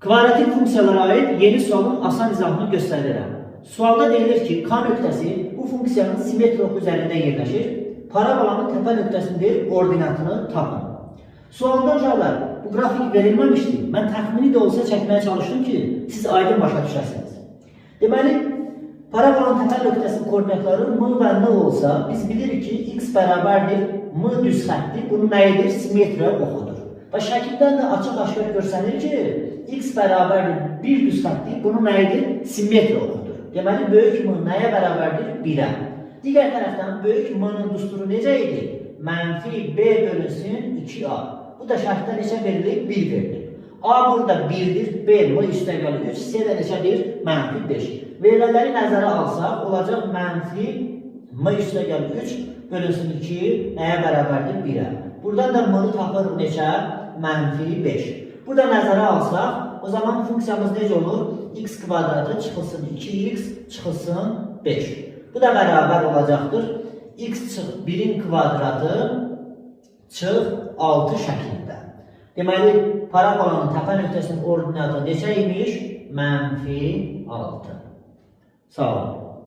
Kvadratik funksiyalara aid yeni sualın asan izahını göstərirəm. Sualda deyilir ki, K nöqtəsi bu funksiyanın simmetri oxu üzərində yerləşir. Parabolanın təpə nöqtəsində ordinatını tapın. Sualda uşaqlar, bu qrafik verilməmişdi. Mən təxmini də olsa çəkməyə çalışdım ki, siz aydın başa düşəsiniz. Deməli, parabolanın təpə nöqtəsinin koordinatları m və n olsa, biz bilirik ki, x bərabərdir m düz xətti. Bunun nəyidir? Simmetri oxudur. Və şəkildən də açıq-aşkar görsənir ki, x bərabərdir 1 düz xətti. Bunun nəyidir? Simmetri oxudur. Deməli, böyük m nəyə bərabərdir? 1-ə. Digər tərəfdən, böyük m-nın düsturu necə idi? Mənfi b bölünsün 2a. Bu da şərtdə neçə verilir? 1 verilir. A burada 1-dir, b m üstəgəl 3, c də neçədir? Mənfi 5. Verilənləri nəzərə alsaq, olacaq mənfi m üstəgəl 3 bölünsün 2 nəyə bərabərdir? 1-ə. Buradan da m-nı tapırıq neçə? Mənfi 5. Burada nəzərə alsaq, o zaman funksiyamız necə olur? X kvadratı çıxılsın 2x çıxılsın 5. Bu da bərabər olacaqdır. X çıx 1-in kvadratı çıx 6 şəklində. Deməli, parabolanın təpə nöqtəsinin ordinatı neçə imiş? Mənfi 6. Sağ olun.